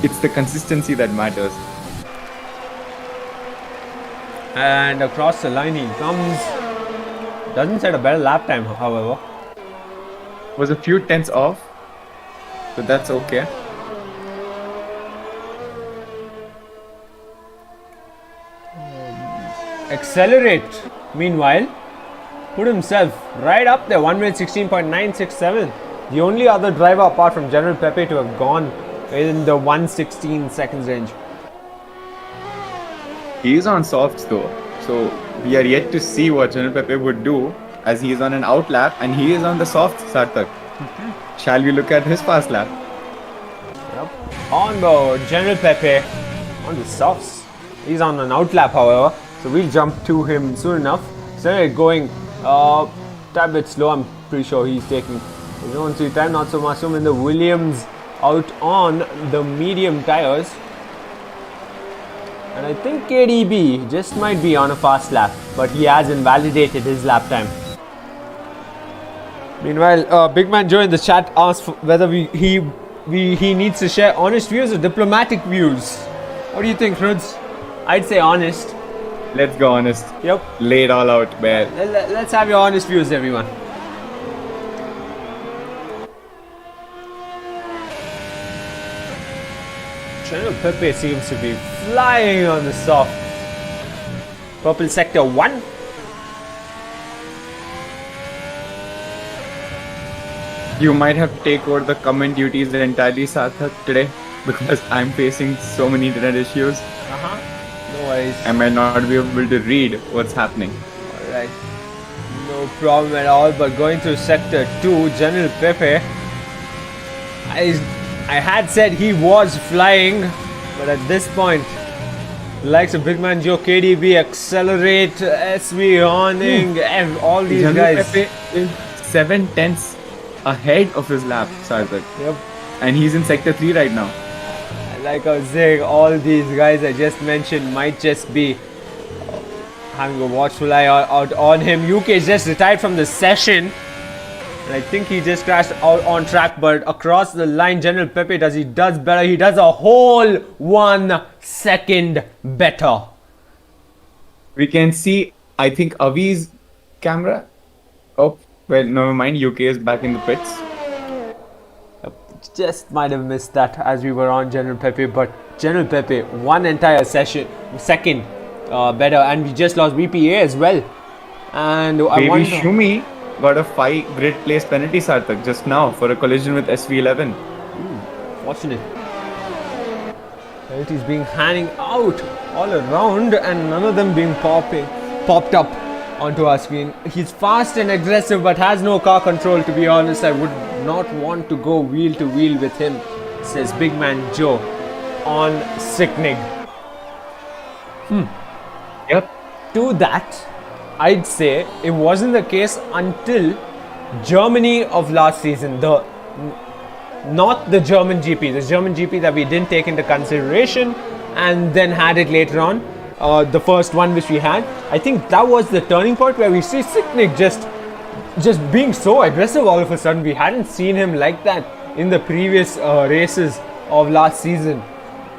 it's the consistency that matters. And across the line he comes. Doesn't set a better lap time, however. Was a few tenths off, but that's okay. Accelerate, meanwhile, put himself right up there, 1 minute 16.967. The only other driver apart from General Pepe to have gone in the 116 seconds range. He is on softs though, so we are yet to see what General Pepe would do, as he is on an out lap and he is on the softs, Sarthak. Shall we look at his fast lap? Yep. On the General Pepe, on the softs. He's on an out lap, however, so we'll jump to him soon enough. So going tad bit slow. I'm pretty sure he's taking his own sweet time, not so much so in the Williams out on the medium tires. And I think KDB just might be on a fast lap, but he has invalidated his lap time. Meanwhile, Big Man Joe in the chat asked whether he needs to share honest views or diplomatic views. What do you think, Ruds? I'd say honest. Let's go honest. Yep. Lay it all out, man. Let's have your honest views, everyone. General Pepe seems to be flying on the soft. Purple sector 1. You might have to take over the comment duties entirely, Sarthak, today, because I'm facing so many internet issues. No worries. I might not be able to read what's happening. Alright. No problem at all, but going through sector 2, General Pepe. I had said he was flying, but at this point, the likes of Big Man Joe, KDB, Accelerate, SV, Horning, all these General guys. Pepe is 7 tenths ahead of his lap, Sarthak. Yep. And he's in sector 3 right now. Like I was saying, all these guys I just mentioned might just be having a watchful eye out on him. UK just retired from the session. And I think he just crashed out on track, but across the line, General Pepe does better. He does a whole 1 second better. We can see, I think, Avi's camera. Oh, well, never mind. UK is back in the pits. Just might have missed that as we were on General Pepe, but General Pepe, 1 entire second better, and we just lost VPA as well. And I wonder. Shumi got a 5 grid place penalty, Sarthak, just now for a collision with SV11. Fortunate. Penalties being handing out all around, and none of them being popped up onto our screen. He's fast and aggressive, but has no car control. To be honest, I would not want to go wheel to wheel with him, says Big Man Joe on Siknig. Yep. To that, I'd say it wasn't the case until Germany of last season. Not the German GP, the German GP that we didn't take into consideration and then had it later on. The first one which we had, I think that was the turning point where we see Siknig just being so aggressive all of a sudden. We hadn't seen him like that in the previous races of last season,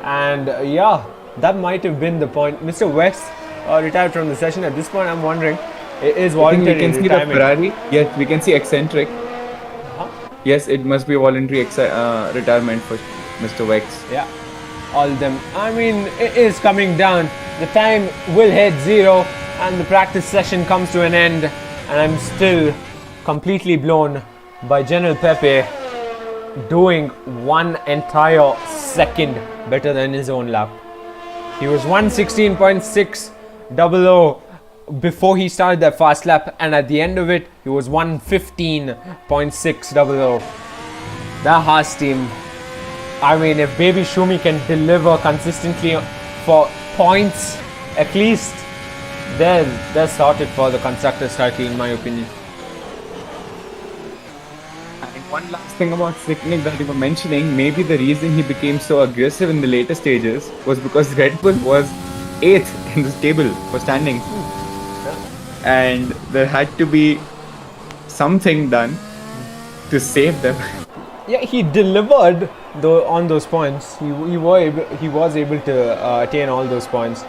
and yeah, that might have been the point. Mr. West retired from the session. At this point, I'm wondering, is voluntary we can see retirement? the Ferrari. Yes, we can see eccentric. Yes, it must be voluntary retirement for Mr. Wex. Yeah. all of them. I mean, it is coming down. The time will hit 0 and the practice session comes to an end, and I'm still completely blown by General Pepe doing one entire second better than his own lap. He was 116.600 before he started that fast lap, and at the end of it he was 115.600. The Haas team, I mean, if Baby Shumi can deliver consistently for points at least, they're sorted for the constructors title in my opinion. And one last thing about Sicknick that you were mentioning, maybe the reason he became so aggressive in the later stages was because Red Bull was 8th in this table for standings. And there had to be something done to save them. Yeah, he delivered on those points. He was able to attain all those points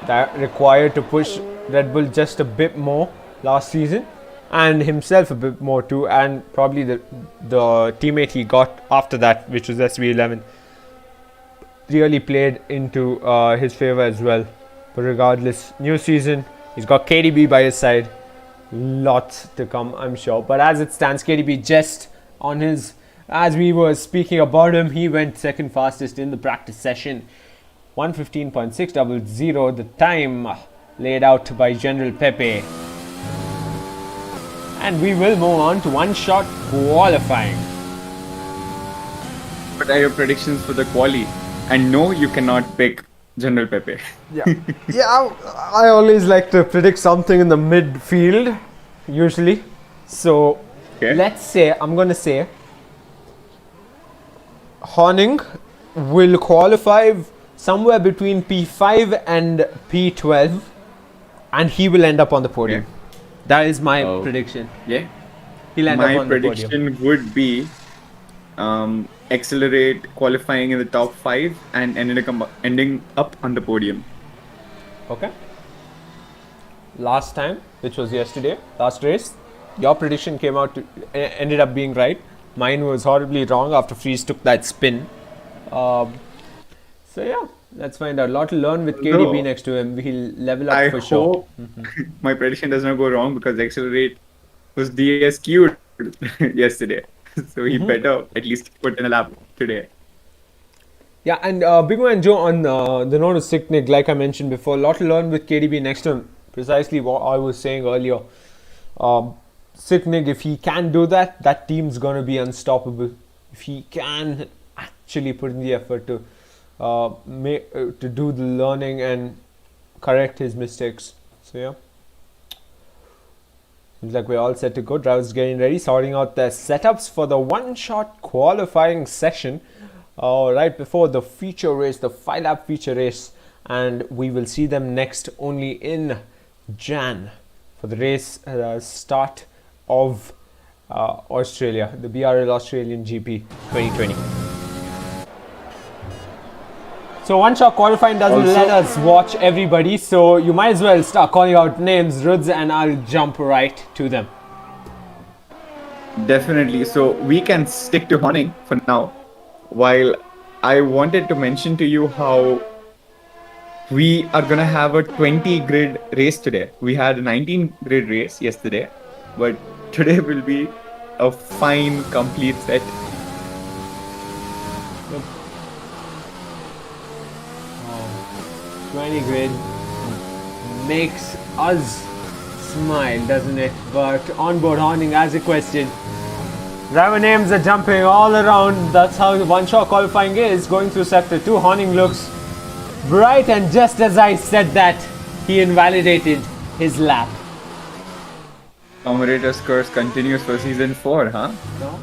that required to push Red Bull just a bit more last season, and himself a bit more too, and probably the teammate he got after that, which was SV11, really played into his favor as well. But regardless, new season, he's got KDB by his side. Lots to come, I'm sure. But as it stands, KDB just on his, as we were speaking about him, he went second fastest in the practice session, 115.600, the time laid out by General Pepe. And we will move on to one-shot qualifying. What are your predictions for the quali? And no, you cannot pick General Pepe. Yeah, I always like to predict something in the midfield, usually. So let's say, I'm going to say Horning will qualify somewhere between P5 and P12, and he will end up on the podium. That is my prediction. Yeah. He'll end up on the podium. My prediction would be Accelerate qualifying in the top 5 and ending up on the podium. Okay. Last time, which was yesterday, last race, your prediction came out to ended up being right. Mine was horribly wrong after Freeze took that spin. So yeah, let's find out. A lot to learn with KDB next to him. He'll level up for sure. My prediction does not go wrong because Accelerate was DSQ'd yesterday. So he better at least put in a lap today. Yeah, and Bwoah and Joe on the note of Sicknick, like I mentioned before, a lot to learn with KDB next to him. Precisely what I was saying earlier. Sicknick, if he can do that, that team's going to be unstoppable. If he can actually put in the effort to do the learning and correct his mistakes. So yeah. Seems like we're all set to go. Drivers getting ready, sorting out their setups for the one-shot qualifying session right before the feature race, the 5-lap feature race, and we will see them next only in Jan for the race start of Australia, the BRL Australian GP 2020. So one-shot qualifying doesn't let us watch everybody, so you might as well start calling out names, Ruds, and I'll jump right to them. Definitely. So we can stick to Horning for now. While I wanted to mention to you how we are going to have a 20 grid race today. We had a 19 grid race yesterday, but today will be a fine, complete set. 20 grid makes us smile, doesn't it? But onboard Horning as a question. Driver names are jumping all around. That's how the one-shot qualifying is. Going through sector 2, Horning looks bright, and just as I said that, he invalidated his lap. Commentator's curse continues for season 4, huh? No,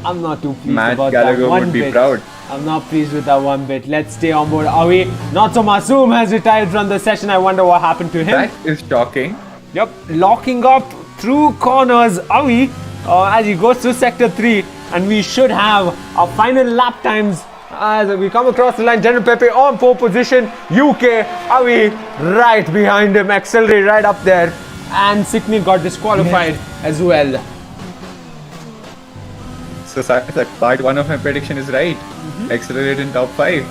I'm not too pleased Matt about Gallagher that one would be bit. proud. I'm not pleased with that one bit. Let's stay on board. Are we? Not so Masoom has retired from the session. I wonder what happened to him. That is shocking. Yep, locking up through corners. Are we? As he goes through sector 3, and we should have our final lap times as we come across the line. General Pepe on pole position. UK, are we right behind him? Accelerate right up there. And Sicknick got disqualified as well. So part 1 of my prediction is right. Accelerate in top 5.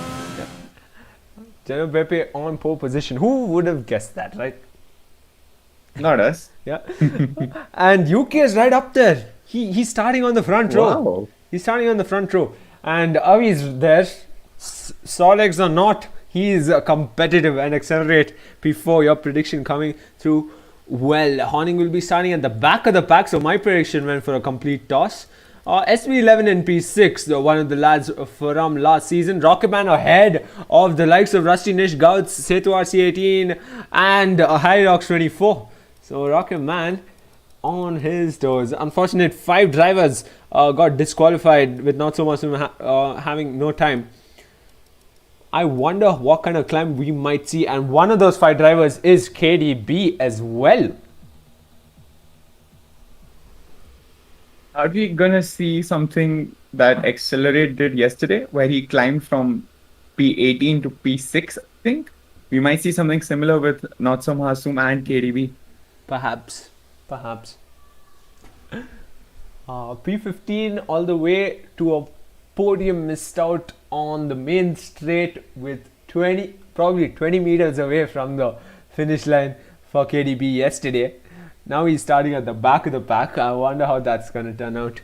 Geno Beppe on pole position. Who would have guessed that, right? Not us. Yeah. And UK is right up there. He's starting on the front row. Wow. He's starting on the front row. And Avi's there. Solex or not, he is competitive and accelerate P4. Your prediction coming through well. Horning will be starting at the back of the pack. So my prediction went for a complete toss. SB11 and P6, one of the lads from last season. Rocketman ahead of the likes of Rusty Nish, Gouts, Setu RC18 and Hyrox 24. So Rocketman on his toes. Unfortunate 5 drivers got disqualified with not so much having no time. I wonder what kind of climb we might see, and one of those 5 drivers is KDB as well. Are we gonna see something that Accelerate did yesterday, where he climbed from P18 to P6? I think we might see something similar with Notsum Hasum and KDB. Perhaps. P15 all the way to a podium, missed out on the main straight with probably 20 meters away from the finish line for KDB yesterday. Now he's starting at the back of the pack. I wonder how that's going to turn out.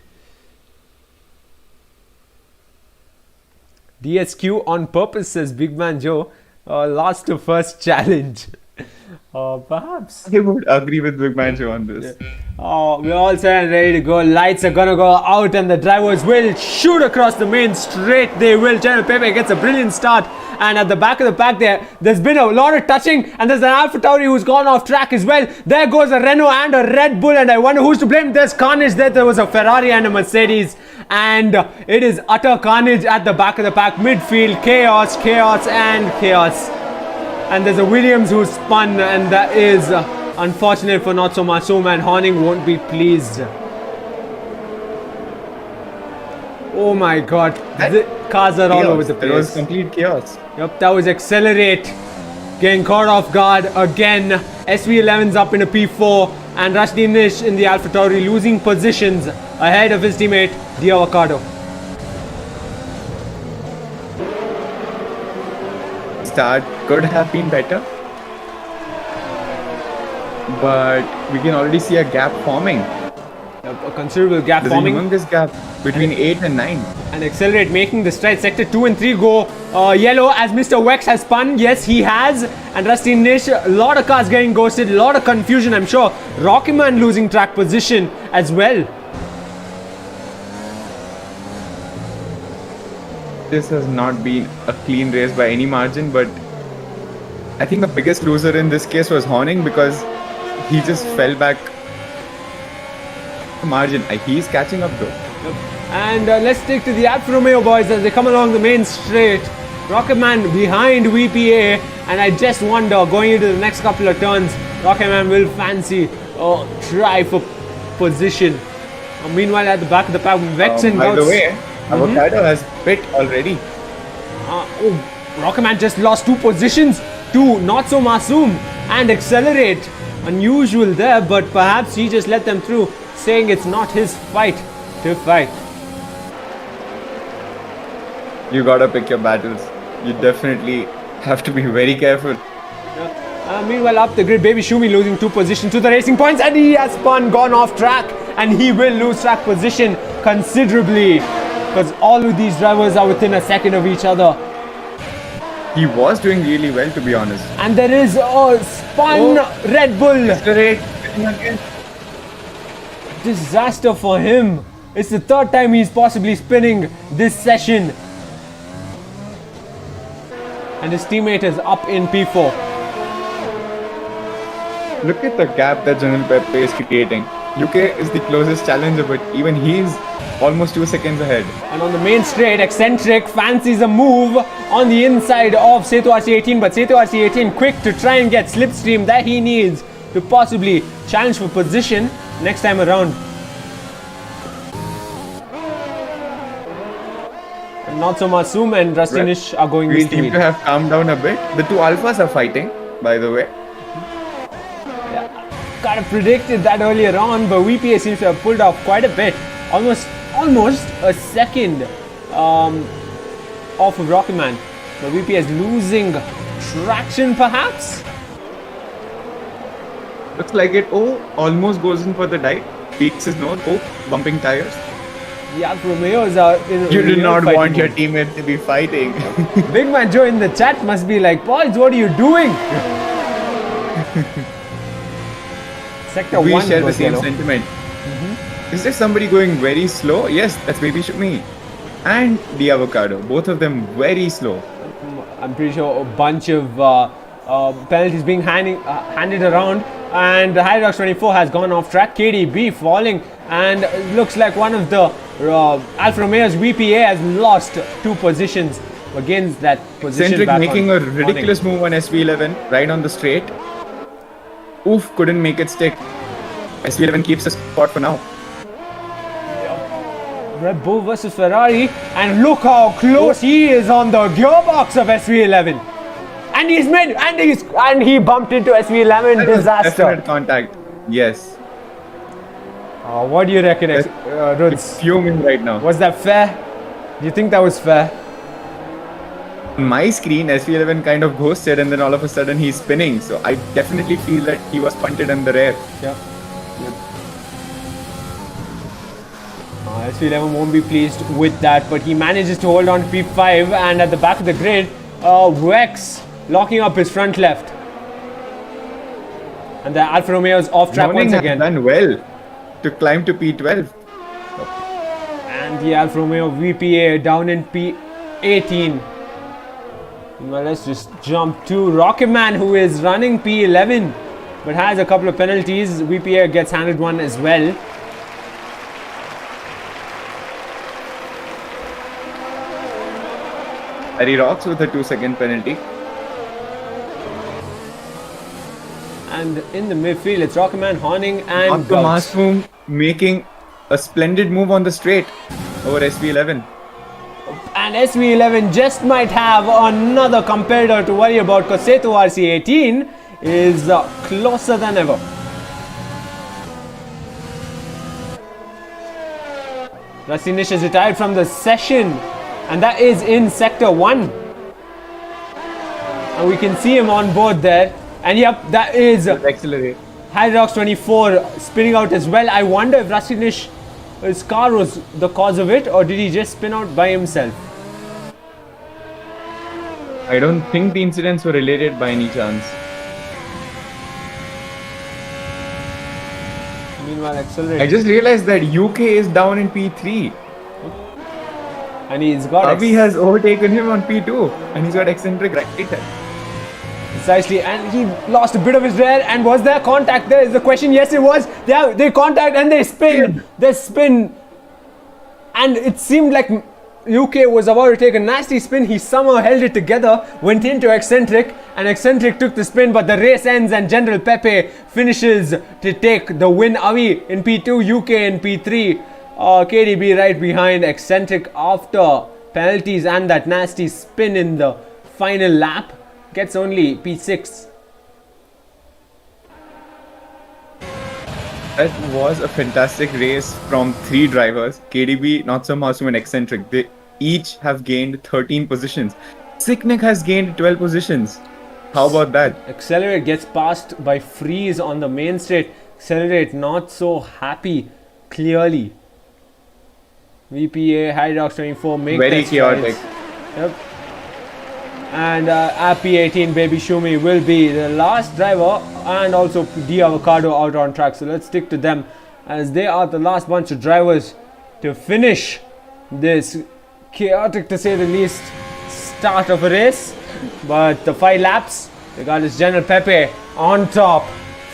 DSQ on purpose, says Big Man Joe. Lost the first challenge. Perhaps. I would agree with Big Man Joe on this. We're all set and ready to go. Lights are gonna go out and the drivers will shoot across the main straight. They will. Geno Beppe gets a brilliant start. And at the back of the pack there's been a lot of touching. And there's an AlphaTauri who's gone off track as well. There goes a Renault and a Red Bull. And I wonder who's to blame. There's carnage there. There was a Ferrari and a Mercedes. And it is utter carnage at the back of the pack. Midfield, chaos. And there's a Williams who spun, and that is unfortunate for Not So Masum, and Horning won't be pleased. Oh my god, the cars are all over the place. It was complete chaos. Yep, that was Accelerate getting caught off guard again. SV11's up in a P4, and Rusty Nish in the AlphaTauri losing positions ahead of his teammate, the Avocado. Start could have been better, but we can already see a gap forming. A considerable gap There's forming. a humongous gap between 8 and 9. And Accelerate making the stride. Sector 2 and 3 go yellow as Mr. Wex has spun. Yes, he has. And Rusty Nish, a lot of cars getting ghosted, a lot of confusion, I'm sure. Rockyman losing track position as well. This has not been a clean race by any margin, but I think the biggest loser in this case was Horning, because he just fell back margin. He's catching up though. And let's take to the Alfa Romeo boys as they come along the main straight. Rocketman behind VPA, and I just wonder, going into the next couple of turns, Rocketman will fancy try for position. Meanwhile, at the back of the pack, Vex and by Gouts. the way, Avocado has bit already. Rocketman just lost 2 positions to Not So Masum and Accelerate. Unusual there, but perhaps he just let them through, saying it's not his fight to fight. You gotta pick your battles. You definitely have to be very careful. Meanwhile, up the grid, Baby Shumi losing 2 positions to the Racing Points, and he has gone off track, and he will lose track position considerably, because all of these drivers are within a second of each other. He was doing really well, to be honest. And there is a spun Red Bull. Disaster for him. It's the 3rd time he's possibly spinning this session. And his teammate is up in P4. Look at the gap that General Pepe is creating. UK is the closest challenger, but even he's almost 2 seconds ahead. And on the main straight, Eccentric fancies a move on the inside of Setu RC18, but Setu RC18 quick to try and get slipstream that he needs to possibly challenge for position next time around. And Not So Masum and Rusty Nish are going We wheel to seem wheel. to have calmed down a bit. The 2 alphas are fighting, by the way. Kind of predicted that earlier on, but VPA seems to have pulled off quite a bit. Almost almost a second off of Rocketman. The VPA is losing traction perhaps. Looks like it. Oh, almost goes in for the dive. Peaks his nose. Oh, bumping tires. The Alfa Romeos are in a You do real not fighting want your mode. teammate to be fighting. Big Man Joe in the chat must be like, Pauls, what are you doing? Sector We 1 share the was same yellow. sentiment. Is there somebody going very slow? Yes, that's Baby Shumi. And the Avocado. Both of them very slow. I'm pretty sure a bunch of penalties being handed around, and the Hydrox 24 has gone off track. KDB falling, and it looks like one of the Alfa Romeo's VPA has lost 2 positions against that position. Centric back making on a ridiculous move on SV11 right on the straight. Oof, couldn't make it stick. SV11 keeps the spot for now. Red Bull versus Ferrari, and look how close he is on the gearbox of SV11. And he's made, and he bumped into SV11. That was Disaster. definite contact. Yes. What do you reckon, It's Ruds? fuming right now. Was that fair? Do you think that was fair? On my screen, SV11 kind of ghosted and then all of a sudden he's spinning. So I definitely feel that he was punted in the rear. Yeah. SV11 won't be pleased with that, but he manages to hold on to P5, and at the back of the grid, Wex locking up his front left. And the Alfa Romeo's off track Morning once has again. done well to climb to P12. And the Alfa Romeo VPA down in P18. Well, let's just jump to Rocketman, who is running P11 but has a couple of penalties. VPA gets handed one as well. Harry rocks with a 2-second penalty. And in the midfield, it's Rocketman, Horning, and After Gauss. Masum making a splendid move on the straight over SV11. And SV11 just might have another competitor to worry about, because Setu RC18 is closer than ever. Rusty Nish is retired from the session, and that is in Sector 1. And we can see him on board there. And yep, that is Accelerate. Hydrox 24 spinning out as well. I wonder if Rusty Nish, his car was the cause of it, or did he just spin out by himself? I don't think the incidents were related by any chance. Meanwhile, Accelerate. I just realized that UK is down in P3. And he's got Avi has overtaken him on P2 and he's got eccentric right there. precisely, and he lost a bit of his rear. And was there contact? There is the question. Yes, it was. They contact and they spin. They spin, and it seemed like UK was about to take a nasty spin. He somehow held it together, went into eccentric, and eccentric took the spin. But the race ends, and General Pepe finishes to take the win. Avi in P2, UK in P3. KDB right behind eccentric after penalties and that nasty spin in the final lap. Gets only P6. That was a fantastic race from 3 drivers. KDB, Not So Masum and Eccentric. They each have gained 13 positions. Sicknick has gained 12 positions. How about that? Accelerate gets passed by Freeze on the main straight. Accelerate not so happy, clearly. VPA, Hydrox 24 make Very their strides. chaotic. Yep. And AP18 Baby Shumi will be the last driver, and also D Avocado out on track. So let's stick to them, as they are the last bunch of drivers to finish this chaotic, to say the least, start of a race. But the 5 laps, they got his General Pepe on top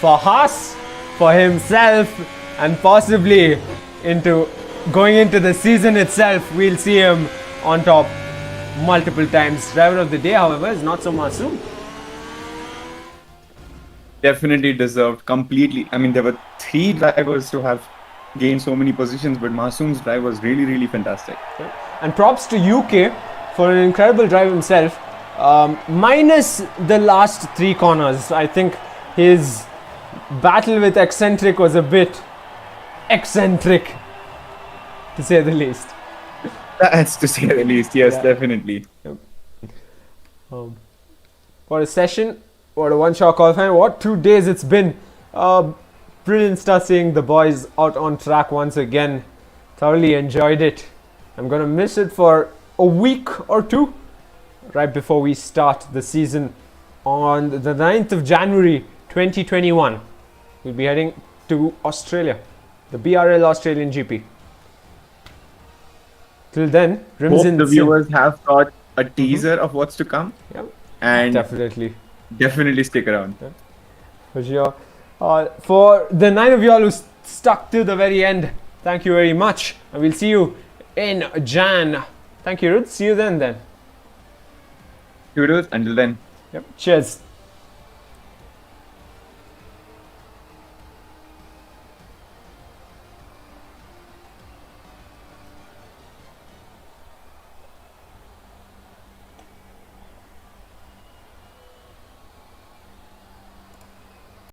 for Haas, for himself, and possibly going into the season itself. We'll see him on top multiple times. Driver of the day, however, is Not So Masum. Definitely deserved completely. I mean, there were 3 drivers to have gained so many positions, but Masum's drive was really, really fantastic. And props to UK for an incredible drive himself. Minus the last 3 corners, I think his battle with Eccentric was a bit eccentric, to to say the least. That's to say the least. Yes, Yeah. definitely. What a session. What a one-shot qualifying. What 2 days it's been. Brilliant start seeing the boys out on track once again. Thoroughly enjoyed it. I'm going to miss it for a week or two right before we start the season on the 9th of January 2021. We'll be heading to Australia, the BRL Australian GP. Till then, Rims Hope in the Sim. viewers have got a teaser of what's to come, Yeah, and definitely. definitely stick around. For sure. For the 9 of y'all who stuck to the very end, thank you very much. And we'll see you in Jan. Thank you, Ruth. See you then. Kudos. Until then. Yep. Cheers.